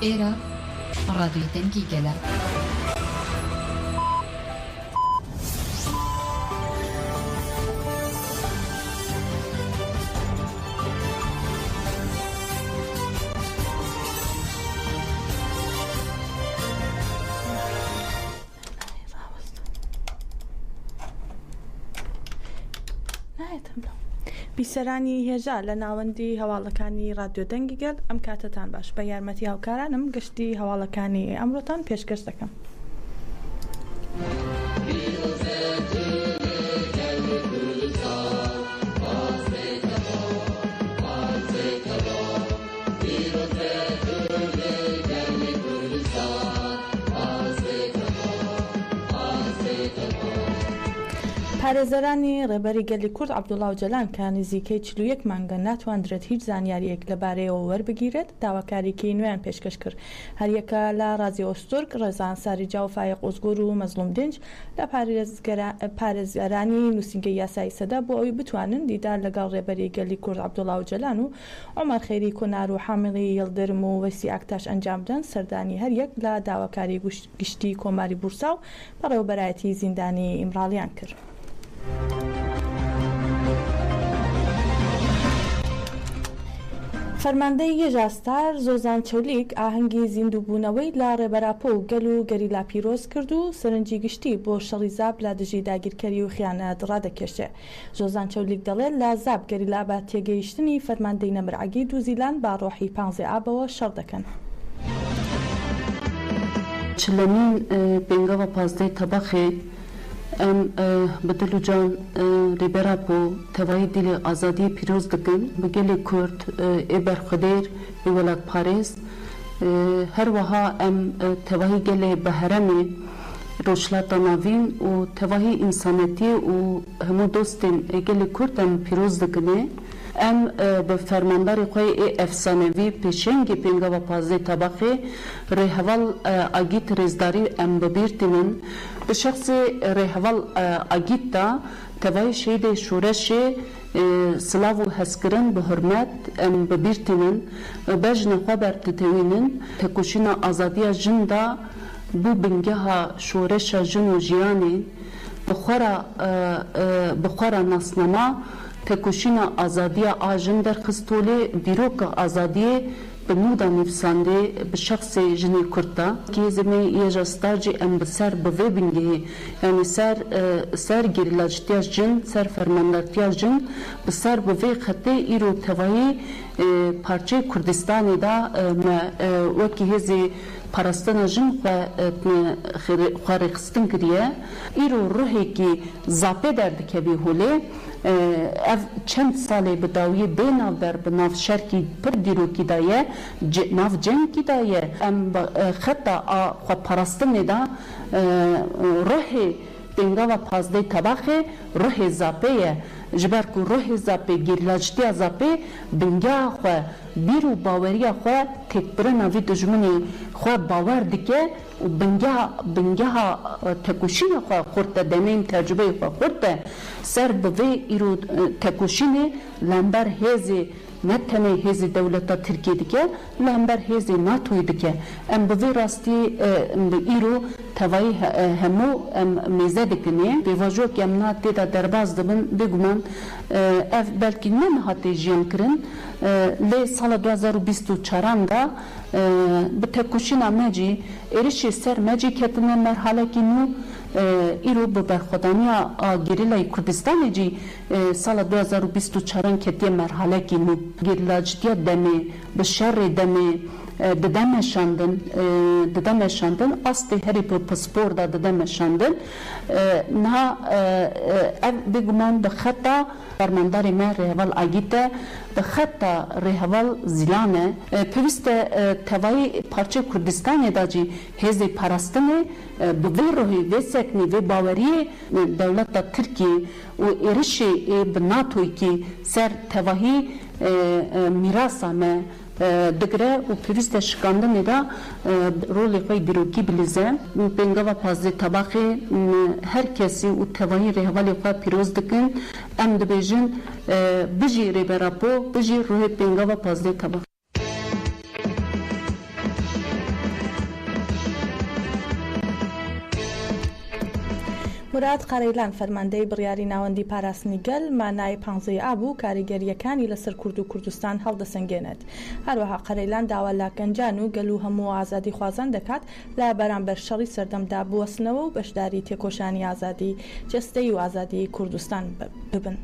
ئێرە ڕادیۆ دەنگی گەلە. بیسەرانی هێژا لە ناوەندی هەواڵەکانی ڕادیۆ دەنگی گەل ئەم کاتتان باش بە یارمەتی هاوکارانم گشتی هەواڵەکانی ئەمڕۆتان پێشکەش دەکەم. پارێزەرانی ڕێبەری گەلی کورد عەبدوڵڵا جەلان کە نزیکەی 41 مانگە ناتوانرێت هیچ زانیاریەک لەبارەیەوە وەربگیرێت داواکاریکی نوێیان پێشکەش کرد. هەریەکە لە رازی ئۆستورگ ڕێزان ساریجا و فایق ئۆزگور و مەزلوم دنج لە پارێزگەرانی نووسینگەی یاسایی سەدا بۆ ئەوی بتوانن دیدار لەگەڵ ڕێبەری گەلی کورد عەبدوڵڵا جەلان و عومەر خەیری کۆنار و حامڵی یەڵدرم و وەسی ئاکتاش ئەنجام بدەن سەردانی هەریەک لە داواکاری گشتی کۆماری بورسا و بەڕێوەبەرایەتی زیندانی ئیمراڵیان کرد. فەرماندەی هێژاستار زۆزان چەولیک ئاهەنگی زیندووبوونەوەی لە ڕێبەراپۆ و گەل و گەریلا پیرۆز کرد و سەرنجی گشتی بۆ شەڕی زاب لە دژی داگیرکەری و خیانەت ڕادەکێشێ. زۆزان چەولیک دەڵێت لە زاب گەریلا بە تێگەیشتنی فەرماندەی نەمرعەگی دووزیلان با ڕۆحی 15 ئابەوە شەڕ دەکەن. چلەمین پێنگەوە پازدەی تەبەخێ ام بدلو جان ریبرا بو توایی دل آزادی پیروز دکن بگلی کرد ایبر خدیر ایولاد پاریس هر وها ام توایی گلی بهرمی روشلات ناوین و توایی انسانیتی و همو دوستین گلی کرد ام پیروز دکنه ام به فرمانداری خوی افسانوی پیشنگی پنگا و پازده طبقه ریحوال آگیت ریزداری ام ببیرتینن به شخص ریحوال آگیت دا توای شید شورش سلاو و هسکرن به حرمت ام ببیرتینن بجن خبر تتوینن تکوشین آزادی جن دا بو بنگه شورش جن و جیانی بخورا ناسنما تکوشین آزادی آجن در خستوله دیروک آزادی به مودا نفسانده به شخص جنی کرده که زمین یه جستاجی ام بسر بوی بینگه یعنی سر گریلاجتیاج جن سر فرماندارتیاج جن بسر بوی خطه ایرو توایی پارچه کردستانی دا وکی هزی پرستان جن خواه خستن کریه ایرو روحی که زاپه درد که بی هوله ev çend salê bi dawiyê bênavber bi nav şerkî pir dîrokî da ye nav cengkî da ye em xeta a xwe parastinê da ruhê pêngava pazdeyê tebaxê ruhê zapê ye ji ber ku ruhê zapê gêrlacitiya zapê bingeha xwe bîr û baweriya xwe têkbirina vî dijminê xwe bawer dike û bingeha tekuşîna xwe xurt e deneyim tecrübeyê xwe xurt e ser bi vê îro tekuşînê lember hêzê ne tenê hêzê dewleta Tirkiye dike lember hêzê NATOyê dike em bi vê rastî bi îro tevayî hemû em mêze dikinê pêvajok em na têda derbas dibin bêguman ev belkî ne nihatê jiyan kirin lê sala 2024 da bi tekuşîna me cî êrişê ser me cî ketine merhalekî nû îro bi berxwedaniya gerîlayê Kurdistanê cî sala 2024 ketiye merhalekî nû gerîlacitiya demê bi şerrê demê didemeşandin astê herî bi paspor da didemeşandin niha ev bêguman bi xeta fermandarê me rêheval agîte bi xeta rêheval zîlan e pêwîst e tevayî parçe Kurdistanê da cî hêzê parastinê bi vê rohê vê seknê vê baweriyê dewleta Tirkiye û êrişê bi NATOyê ser tevahî mirasa me digre û pêwîst e şikandinê da rolê xwe dîrokî bilize pêngava pazdê tebaxê her kesî û tevahî rêhevalê xwe pîroz dikin em dibêjin bijî rêberapo bijî rohê pêngava pazdê tebaxê مراد قەرەیلان فەرماندەی بڕیاری ناوەندی پاراستنی گەل مانای 15 ئابوو کاریگەریەکانی لەسەر کورد و کوردستان هەڵدەسەنگێنێت. هەروەها قەرەیلان داوا لاکەنجان و گەل و هەموو ئازادی خوازان دەکات لە بەرامبەر شەڕی سەردەمدا بوەستنەوە و بەشداری تێکۆشانی ئازادی جەستەی و ئازادی کوردستان ببن.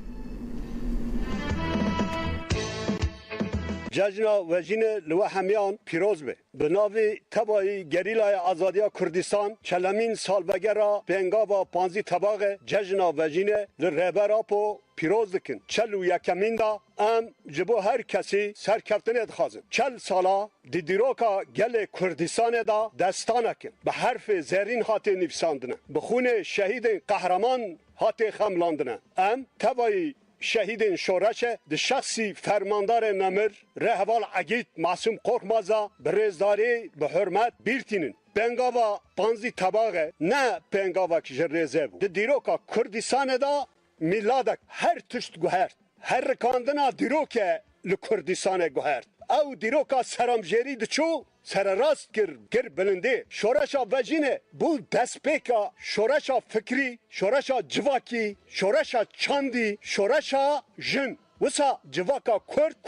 جشنا وجین لو همیان پیروز به به ناوی تبایی گریلای آزادی کردستان چلمین سالبگرا بنگاوا پانزی طباق جشنا وجین لرهبر پو پیروز دکن چلو یکمین دا ام جبو هر کسی سرکفتن ادخازن چل سالا دیدیروکا گل کردستان دا دستانکن به حرف زرین هات نفساندنه به خون شهید قهرمان هات خملاندنه ام تبایی شهیدین شورش د شخصی فرماندار نمر رهوال عگید معصوم قرمازا برزداری به حرمت بیرتینن بنگاوا پانزی طباقه نه بنگاوا که جرزه بود د دیروکا کردستان دا میلادک هر تشت گوهرد هر رکاندنا دیروکه لکردستان گوهرد او دیروکا سرامجری دچو سر راست گر بلنده شورشا وجینه بو دسپیکا شورشا فکری شورشا جواکی شورشا چاندی شورشا جن وسا جواکا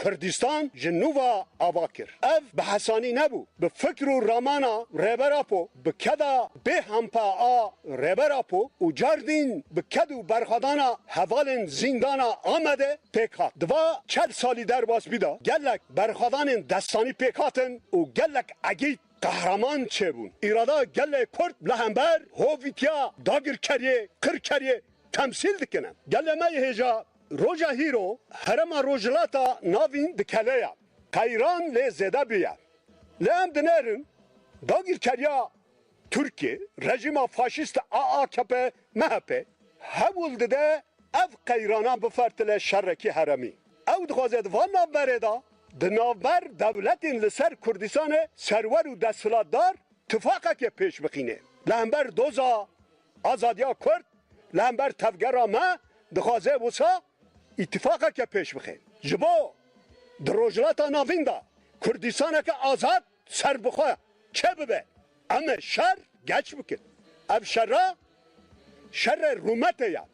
کردستان جنوبا آواکر اف به حسانی نبو به فکر و رامانا ربراپو به کدا به همپا آ ربراپو و جاردین به کدو برخدانا حوالن زندانا آمده پیکات دوا 40 سالی در باز بیدا گلک برخدان دستانی پیکاتن و گلک اگید قهرمان چه بون ایرادا گل کرد لهمبر هویتیا داگر کریه قر کریه تمثیل دکنم گل مای هجا روجا هیرو هرما روجلاتا ناوین دکلیا قیران لی زده بیا لهم دنرن داگیر کریا ترکیه رژیم فاشیست AKP MHP هول دده اف قیرانا بفرتل شرکی حرمی او دخوازد وان نابره دا دنابر دولتین لسر کردستان سرور و دستلات دار تفاقه که پیش بخینه لهمبر دوزا آزادیا کرد لهمبر تفگرا ما دخوازه وسا اتفاقه که پیش بخین جبو در روجلاتا ناوین دا کردستانه که آزاد سر بخواه چه ببه اما شر گچ بکن اف شر رومته یا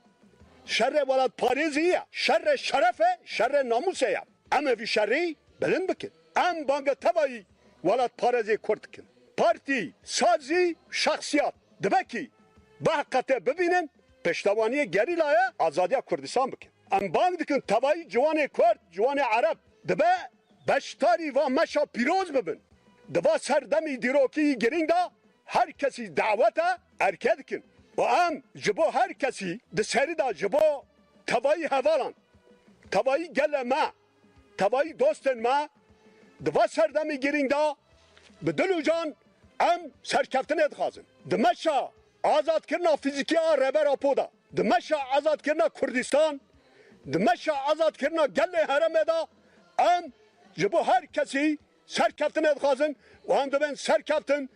شر ولاد پاریزی یا شر شرفه شر ناموسه یا اما وی شری بلند بکن ام بانگ تبایی ولاد پاریزی کرد کن پارتی سازی شخصیت دبکی با حقیقت ببینن پشتوانی گریلای آزادی کردستان بکن ام بانگ دکن تبایی جوان کرد جوان عرب دبه بشتاری و مشا پیروز ببین دبا سردمی دیروکی گرینگ دا هر کسی دعوت ارکد کن و ام جبو هر کسی ده سری دا جبو تبایی حوالان تبایی گل ما تبایی دوستن ما دبا سردمی گرینگ دا به دلو جان ام سرکفتن ادخازن دمشا آزاد کرنا فیزیکی ها ربر اپودا دمشا آزاد کرنا کردستان دمشا آزاد کرنا گل حرم دا ام جبو هر کسی سرکفتن ادخازن و هم دبن سرکفتن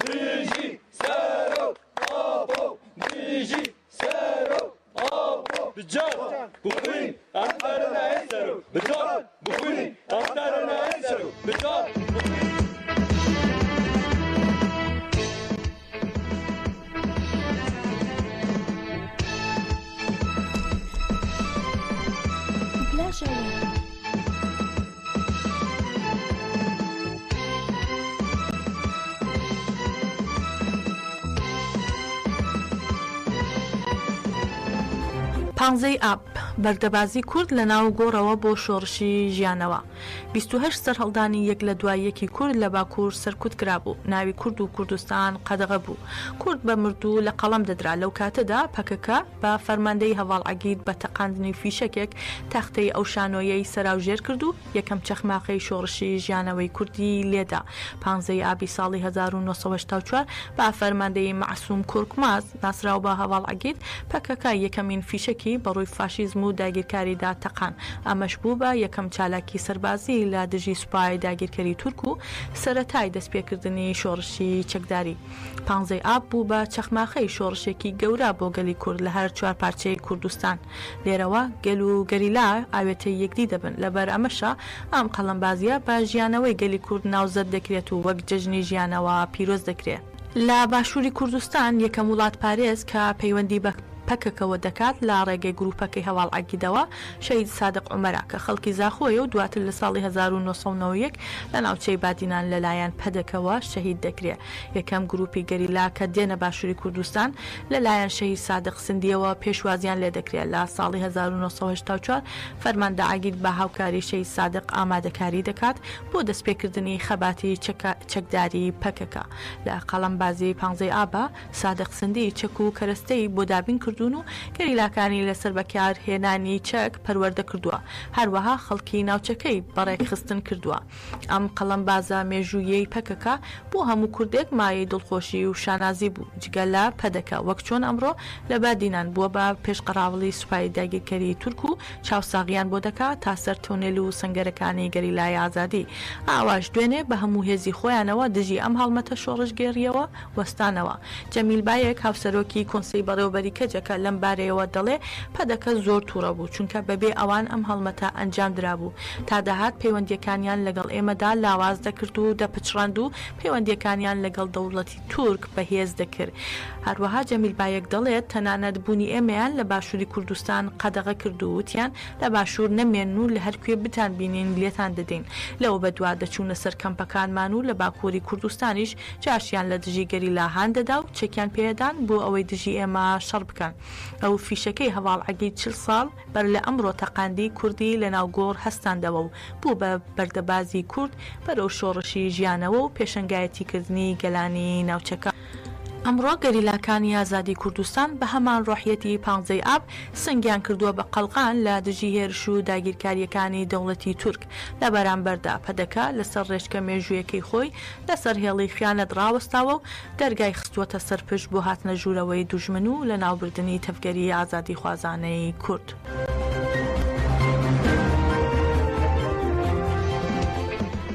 دیجی سرو آبو دیجی سرو آبو بجان بخوین اختر نه سرو بجان بخوین اختر نه سرو بجان پانزەی ئاب بەردەبازی کورد لە ناو گۆڕەوە بۆ شۆڕشی ژیانەوە 28 سەرهەڵدانی یەک لە دوای یەکی کورد لە باکوور سەرکوت کرابوو ناوی کورد و کوردستان قەدەغە بوو کورد بە مردوو لە قەڵەم دەدرا لەو کاتەدا پەکەکە بە فەرماندەی هەواڵ عەگید بە تەقاندنی فیشەکێک تەختەی ئەو شانۆیەی سەراوژێر کرد و یەکەم چەخماقەی شۆڕشی ژیانەوەی کوردی لێدا 15 ئابی ساڵی 1984 بە فەرماندەی معسووم کورکماز ناسراو بە هەواڵ عەگید پەکەکە یەکەمین فیشەکی بەڕووی فاشیزم و داگیرکاریدا تەقان ئەمەش بوو بە یەکەم چالاکی سەربازی لە دژی سوپای داگیرکەری تورک و سەرەتای دەستپێکردنی شۆڕشی چەکداری 15 ئاب بوو بە چەخماخەی شۆڕشێکی گەورە بۆ گەلی کورد لە هەر چوار پارچەی کوردستان لێرەوە گەل و گەریلا ئاوێتەی یەکدی دەبن لەبەر ئەمەشە ئەم قەڵەمبازیە بە ژیانەوەی گەلی کورد ناوزەت دەکرێت و وەک جەژنی ژیانەوە پیرۆز دەکرێت لە باشووری کوردستان یەکەم وڵات پارێز کە پەیوەندی بە پەکەکەوە دەکات لە ڕێگەی گروپەکەی هەواڵ عەگیدەوە شەهید سادق عومەرە کە خەڵکی زاخۆیە و دواتر لە ساڵی 1991 لە ناوچەی بادینان لەلایەن پەدەکەوە شەهید دەکرێت. یەکەم گروپی گەریلا کە دێنە باشووری کوردستان لەلایەن شەهید سادق سندیەوە پێشوازیان لێ دەکرێت. لە ساڵی 1984 فەرماندە عەگید بە هاوکاری شەهید سادق ئامادەکاری دەکات بۆ دەستپێکردنی خەباتی چەکداری پەکەکە. لە قەڵەمبازی 15 ئابە سادق سندی چەک و کەرەستەی بۆ دابین کردون و گەریلاکانی لەسەر بەکارهێنانی چەک پەروەردە کردووە. هەروەها خەڵکی ناوچەکەی بەڕێکخستن کردووە. ئەم قەڵەمبازە مێژوویەی پەکەکە بۆ هەموو کوردێک مایەی دڵخۆشی و شانازی بوو جگە لە پەدەکە، وەک چۆن ئەمڕۆ لە بادینان بووە بە پێشقەراوڵی سوپای داگیرکەری تورک و چاوساغیان بۆ دەکات تا سەر تۆنێل و سنگەرەکانی گەریلای ئازادی. ئاواش دوێنێ بە هەموو هێزی خۆیانەوە دژی ئەم هەڵمەتە شۆڕش گێڕیەوە وەستانەوە. جەمیل بایەک هاوسەرۆکی کۆنسەی بەڕێوەبەری کەجەکە لەم بارەیەوە دەڵێ پەدەکە زۆر تووڕە بوو چونکە بەبێ ئەوان ئەم هەڵمەتە ئەنجام درابوو. تا داهات پەیوەندیەکانیان لەگەڵ ئێمەدا لاواز دەکرد و دەپچڕاند و پەیوەندیەکانیان لەگەڵ دەوڵەتی تورک بەهێز دەکرد. هەروەها جەمیل بایەک دەڵێت تەنانەت بوونی ئێمەیان لە باشووری کوردستان قەدەغە کرد و وتیان لە باشوور نەمێن و لە هەرکوێ بتان بینین لێتان دەدەین. لەوە بەدوا دەچوونە سەر کەمپەکانمان و لە باکووری کوردستانیش جاشیان لە دژی گەریلا هاندەدا و چەکیان پێدان بۆ ئەوەی دژی ئێمە شەڕ بکەن. ئەو فیشەکەی هەواڵ عەگید 40 ساڵ بەر لە ئەمڕۆ تەقاندی کوردی لە ناوگۆڕ هەستاندەوە و بوو بە بەردەبازی کورد بەرەو شۆڕشی ژیانەوە و پێشەنگایەتیکردنی گەلانی ناوچەکە. ئەمڕۆ گەریلاکانی ئازادی کوردستان بە هەمان ڕۆحیەتی 15 ئاب سنگیان کردووە بە قەڵقان لە دژی هێرش و داگیرکاریەکانی دەوڵەتی تورک. لە بەرامبەردا پەدەکە لەسەر ڕێژکە مێژوویەکەی خۆی لەسەر هێڵی خیانەت ڕاوەستاوە و دەرگای خستووەتە سەرپشت بۆ هاتنە ژوورەوەی دوژمن و لە ناوبردننی تەفگەری ئازادی خوازانەی کورد.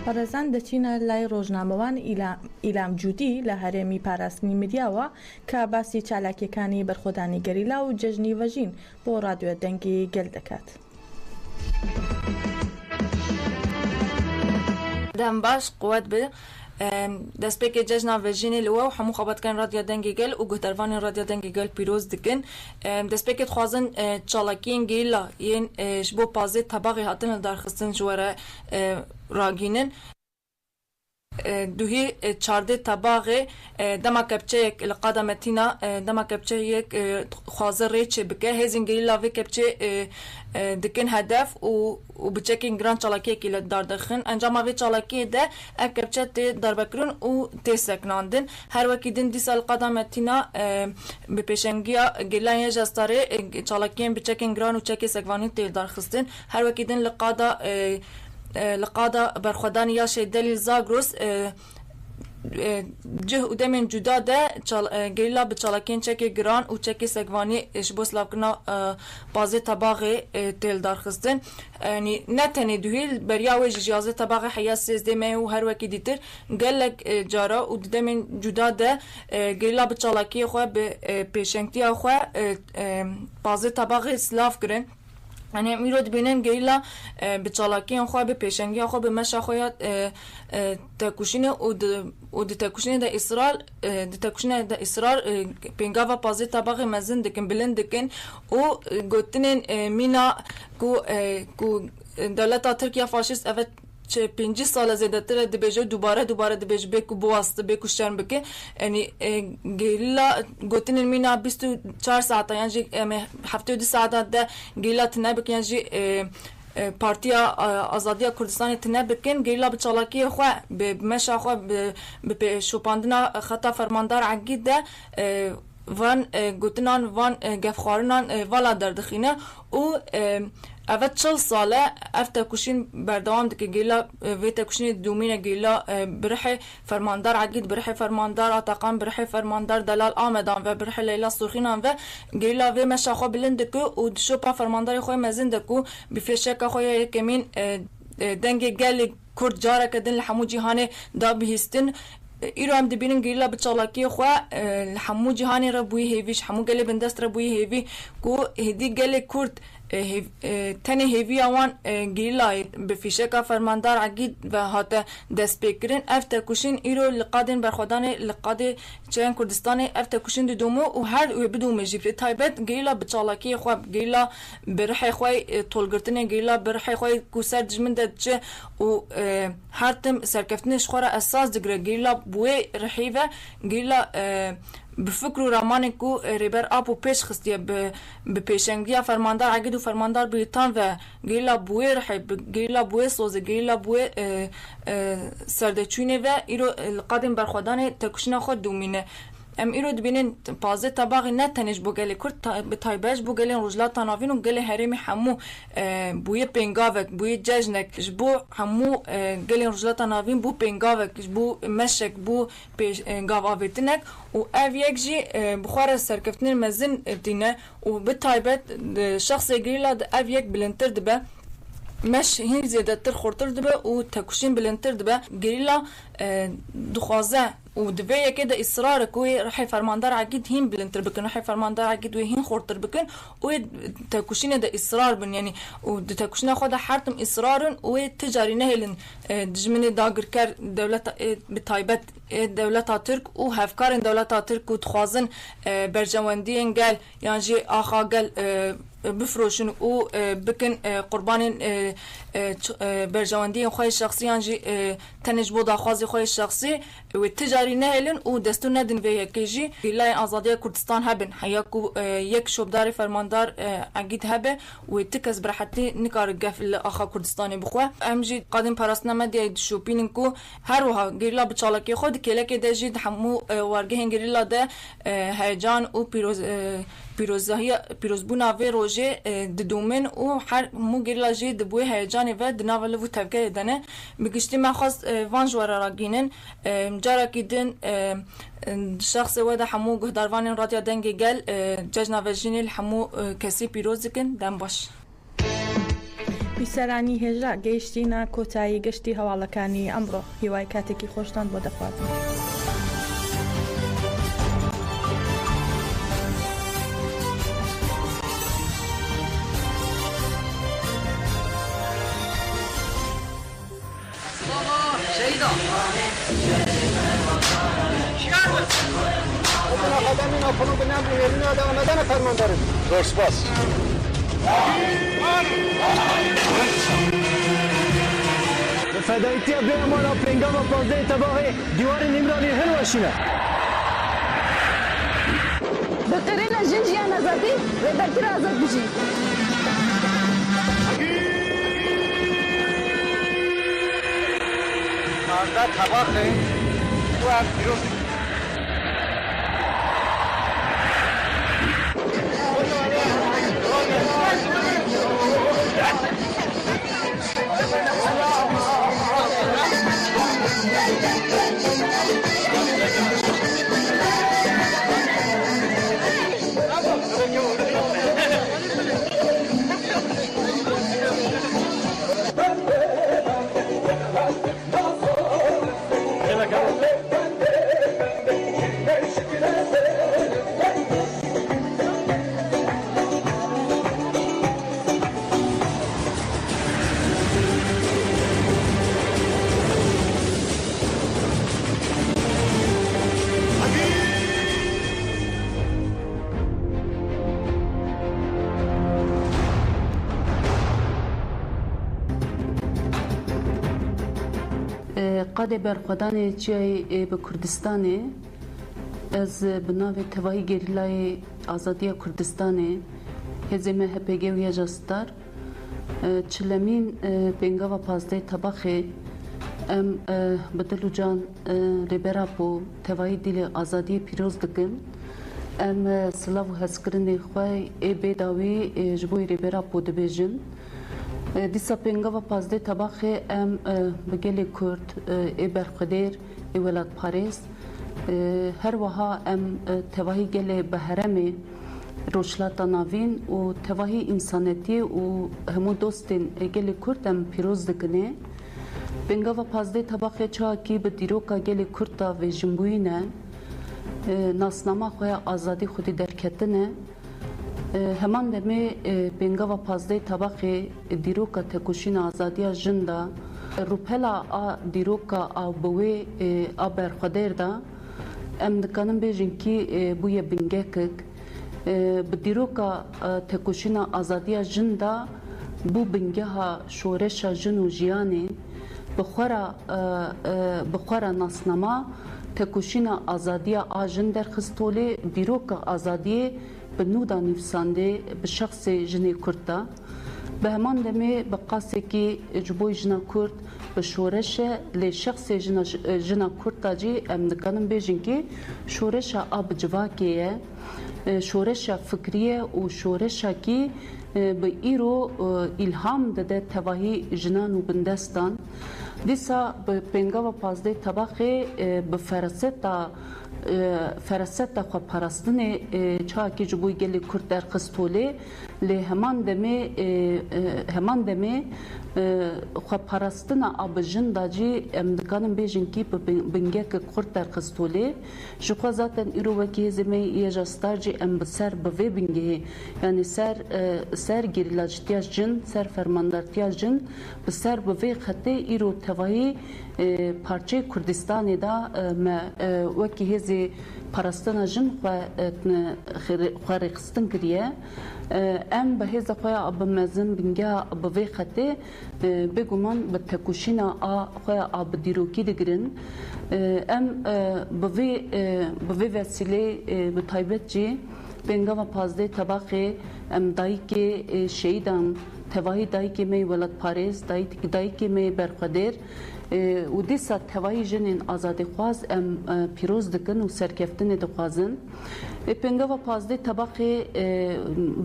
پەرەزان دەچینە لای ڕۆژنامەوان ئیلام جوودی لە هەرێمی پاراستنی مدیاوە کە باسی چالاکیەکانی بەرخۆدانی گەریلا و جەژنی ڤەژین بۆ ڕادیۆ دەنگی گەل دەکات. دەم باش قوت بێ دەستپێکی جەژنا ڤەژینی لەوە و هەموو خەبەتکان ڕادیۆ دەنگی گەل و گوهدەروانی ڕادیۆ دەنگی گەل پیرۆز دکن. دەستپێکت خوازن چالاکیین گەیلا یەن ji بۆ پازێ تەباغی هاتن لە دارخستن ji were ragînin. دوهی 14 تباغه دما کپچه لقاده متینا دما کپچه یک خوازه ریچه بکه هزین گریلا و کپچه دکن هدف و بچکین گران چالاکی که دار دخن انجام وی چالاکی ده کپچه تی دار بکرون و تی سکناندن هر وکی دن دیسا لقاده متینا به پیشنگیا گریلا یه جستاره چالاکین بچکین گران و چکی سکوانی تی دار خستن هر وکی دن لقاده برخودانی یا شیدلی زاگروس جه و دمین جدا ده گریلا به چالاکین چکی گران و چکی سگوانی شبوس لابکنا بازی طباقی تیل دارخستن یعنی نه تنی دویل بریاوی جیازه طباقی حیات سیزده و هر وکی دیتر گلک جارا و دمین جدا ده گریلا به چالاکی خواه به پیشنگتی خواه بازی طباقی سلاف کرن. یعنی میرود بینن گریلا به چالاکی خواه به پیشنگی خواه به مشا خواه تکوشینه و د تکوشینه د اصرار پنگاوا پازی طبقه مزن دکن بلند دکن و گوتنین مینا کو دولت ترکیه فاشیست اوه 5 سال زیادتر دبیجه دوباره دبیجه بکو بواسطه بکو شرم بکه یعنی گریلا گوتنین مینا 24 ساعت یعنی هفته 2 ساعت ده گریلا تنه بکن یعنی پارتیا آزادی کردستان تنه بکن گریلا به چالاکی خواه به مشا خواه به شوپاندنا خطا فرماندار عقید ده وان گوتنان وان گفخارنان والا دردخینه و اوه 40 ساله افتا کشین بردوام دکه گیلا ویتا کشین دومینه گیلا برح فرماندار عقید برح فرماندار آتاقان برح فرماندار دلال آمدان و برح لیلا سوخینان و گیلا وی مشاخوا بلندکو و شوپا فرماندار خواه مزندکو بفیشک خواه یکمین دنگ گل کرد جاره کدن لحمو جیهانه دا بهستن ایرو هم دبینن گریلا به چالاکی خو همو جهانی را بوی هیویش همو گله بندست را بوی هیوی کو هدی گله کرد تنه هیوی آوان گریلا به فیشکا فرماندار عقید و هات دست بکرین افت کشین ایرو لقادن برخودان لقاد چین کردستان افت کشین دومو و هر و بدوم جبر تایبت گریلا به چالاکی خو گریلا برح خوای تولگرتن گریلا برح خوای کوسر دجمن دچ و هر تم سرکفتنش خورا اساس دگره گریلا بوی رحیوه گریلا بفکر و رامان کو ریبر آپو پیش خستیه به پیشنگی فرماندار عقید و فرماندار بریتان و گریلا بوی رحیب گریلا بوی سوز گریلا بوی سردچونه و ایرو القادم برخودان تکشنا خود دومینه ام ایرو دبینن پازه طباقی نه تنش بوگلی کرد به تایبش بوگلی روجلات تناوین و گلی هرمی همو بوی پنگاوک بوی ججنک جبو همو گلی روجلات تناوین بو پنگاوک جبو مشک بو پنگاو آویتنک و او یک جی بخوار سرکفتن مزن دینه و به تایبت شخص گریلا او یک بلنتر دبه مش هین زیاده تر خورتر دبه و تکوشین بلنتر دبه گریلا دخوازه و دبه یکی ده اصرار کوی رحی فرماندار عقید هین بلنتر بکن رحی فرماندار عقید و هین خورتر بکن و تکوشین ده اصرار بن یعنی و ده تکوشین خود حرتم اصرارن و تجاری نهلن دجمن داگر کر دولت بتایبت دولت ترک و هفکار دولت ترک و تخوازن برجواندی انگل یعنی جی آخا گل بفروشن و بکن قربان برجواندی خوی شخصی یعنی تنج بود آخازی خوی شخصی و تجاری نهلن و دستور ندن به یکیجی لای آزادی کردستان هبن حیاکو یک شوبدار فرماندار عقید هبه و تکس برحتی نکار گفل آخا کردستانی بخواه امجی قادم پرستنامه دیای شوپینن کو هر وها گریلا بچالکی خود کلک دجید همو وارگه گریلا ده هیجان و پیروزبونا و روژه دومن و هر مو گریلا جی دبوی هیجانی و دناول و تفکه دنه بگشتی ما خواست وان جوارا را گینن جارا کدن شخص وده همو گهداروان رادیا دنگی گل ججنا و جینیل همو کسی پیروز کن دن باش بیسەرانی هێژرا گەیشتینە کۆتایی گەشتی هەواڵەکانی ئەمڕۆ هیوای کاتێکی خۆشتان بۆ دەخواتن. فدایتی به امالا پنگا و پازده تباهی دیوار نیمرانی هر وشینه به قرین جنجیان آزادی و برتر آزاد بجی مازده تباهی و هم پیروز قد برخودان چی به کردستانه از بناو توایی گریلای آزادی کردستانه هزیمه هپگه و یجاستار چلمین پنگا و پازده طبخه ام بدلو جان ریبرا پو توایی دیل آزادی پیروز دکن ام سلاو هسکرن خواه بیداوی جبوی ریبرا پو دبیجن دیسا پنگا و پازده طبخه ام بگل کرد برخدیر ولاد پاریس هر وها ام توایی گل بهرمه روشلاتا ناوین و توایی انسانیتی و همو دوستین گل کرد ام پیروز دکنه بنگاوا پازده طبقه چا کی به دیروکا گلی کرتا و جنبوینه ناسنامه خواه آزادی خودی درکتنه همان دمی بنگاوا پازده طبقه دیروکا تکوشین آزادی جنده روپلا دیروکا بوی برخودر دا ام دکانم بیجن کی بوی بنگکک به دیروکا تکوشین آزادی جنده بو بنگها شورش جن و جیانی بخورا ناسنامه تکوشین آزادی آجن در خستولی دیروکا آزادی به نودا نفسانده به شخص جنی کرده به همان دمی به قاسه که جبوی جنا کرد به شورش لی شخص جنا کرده جی ام دکانم بیجن که شورش آب جواکیه شورش فکریه و شورش کی به ایرو الهام داده تواهی جنان و بندستان دیسا به پنگاوا پازده طبقه به فراستا خو پرستنه چا کی جبوی گلی کرد در خستوله لی همان دمه خو پرستنه آبجن داجی امدکانم بیجن کی به بنگه که کرد در خستوله جخوا زاتن ایرو وکی زمی یجاستار جی ام بسر به بنگه یعنی سر گریلاجتیاج جن سر فرماندارتیاج جن بسر به خطه ایرو تواهی پارچه کردستانی دا وکی هزی پرستنا جن خواه رخستن کریه ام به هزا خواه آب مزن بنگه آب وی خطه بگومان به تکوشینا خواه آب دیروکی دگرن ام به وسیله به تایبت جی بنگه و پازده طبقه ام دایی که شهیدان تواهی دایی که می ولد پاریز دایی که می برخودر و دیسا تواهی جنین آزادی خواز ام پیروز دکن و سرکفتن دخوازن پنگه و پازده طبقه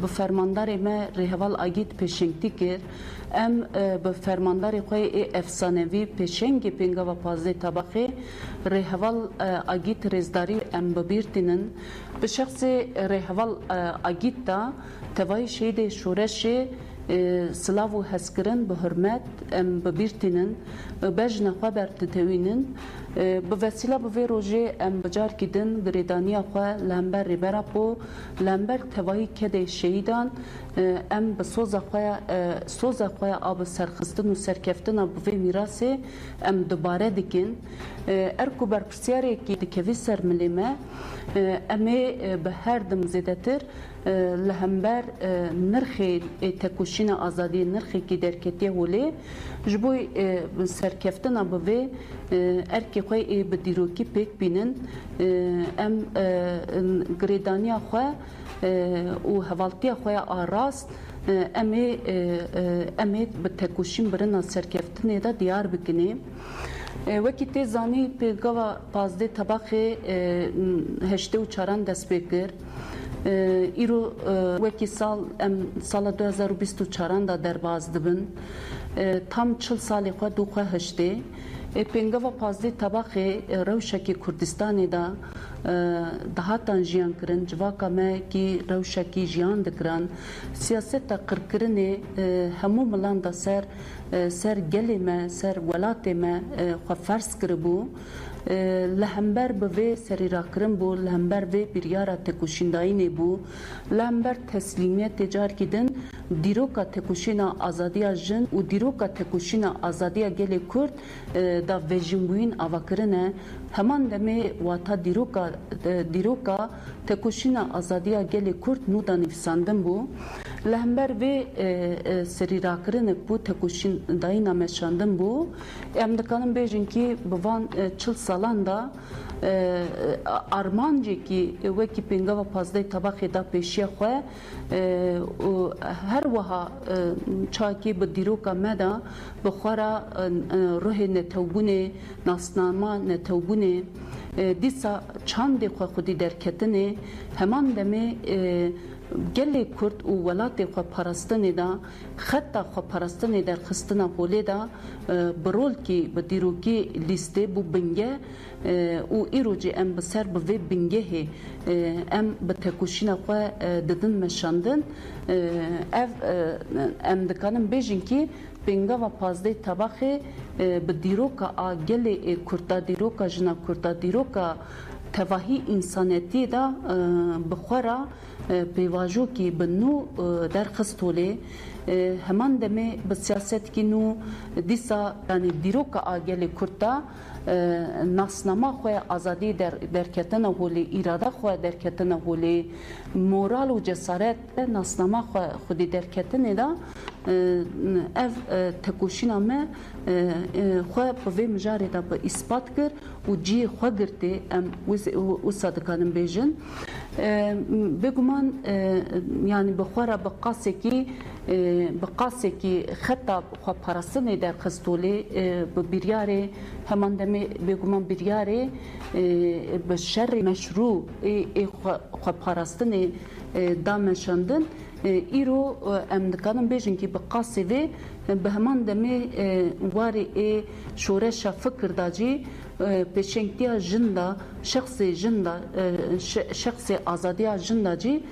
به فرماندار ما رهوال آگید پیشنگتی کر ام به فرماندار خواه افسانوی پیشنگی پنگه و پازده طبقه رهوال آگید رزداری ام ببیرتینن به شخص رهوال آگید دا تواهی شهید شورش سلاو و هسکرن به حرمت ام ببیرتینن بجنه خواه برتتوینن به وسیله به روژه ام بجار کدن گریدانی خواه لامبر ریبرا پو لامبر تواهی کده شهیدان ام به سوزا خواه آب سرخستن و سرکفتن به میراسه ام دوباره دکن ارکو برپرسیاری که دکوی سرملیمه امی به هر دم زیدتر لهمبر نرخی تکوشین آزادی نرخی که درکتیه ولی جبوی سرکفتن به ارکی خواه به دیروکی پیک بینن ام گریدانی خواه و حوالتی خواه آراست امی به تکوشین برنا سرکفتنه دا دیار بکنیم وکی تیزانی پیگاوا پازده طبقه هشته و چاران دست بکر ایرو وکی سال 2024 دا درباز دبن tam 40 سالی خود دو خواه هشته پنگاوا پازده طبقه روشکی کردستانی دا دهاتان جیان کرن جواکا ما کی روشکی جیان دکران سیاست قرکرنه همو ملان دا سر گلی ما سر ولات ما خواه فرس کربو لهمبر به سری را کرن بو لهمبر به بریارا تکوشینداینه بو لهمبر تسلیمیت تجار کدن دیروکا تکوشینا آزادیا جن و دیروکا تکوشینا آزادیا گلی کرد دا وجنبوین آواکرنه همان دمه واتا دیروکا تکوشینا آزادیا گلی کرد نودا نفساندن بو لهمبر به سری را کرن بو تکوشینداینا مشاندن بو امدکانم بیجن کی بوان 40 سالان دا armancı ki veki pingava pazday tabakı da peşiye xwe her waha çaki bi dîroka me da bi xwara ruhê netewbûnê nasnama netewbûnê dîsa çandê xwe xwedî derketinê heman demê gelê Kurd û welatê xwe parastanê da xeta xwe parastanê derxistina holê da bi rolkî bi dîrokî lîstê bû binge û îrojê em bi ser bi vê bingehê em bi tekoşîna xwe didin meşandin ev em dikarin bêjin ki pêngava pazdey tabaxê به دیروکا آگل کردا دیروکا جنا کردا دیروکا تواهی انسانیتی دا بخورا پیواجو کی بنو در خستوله همان دمه به سیاست کی نو دیسا یعنی دیروکا آگل کردا ناسنما خو آزادی در کتنه هولی اراده خو در کتنه هولی مورال و جسارت ناسنما خودی در کتنه دا ev tekuşina me xwe bi vê mijarê de bi îspat kir û ciyê xwe girtê em wisa dikarin bêjin bêguman yani bi xwe re bi qasekî xeta xweparastinê derxistolê bi biryarê heman demê bêguman biryarê bi şerê meşrû ê xweparastinê dameşandin îro em dikarin bêjin ki bi qasê vê bi heman demê warê ê şoreşa fikir da cî pêşengtiya jin da şexsê azadiya jin da cî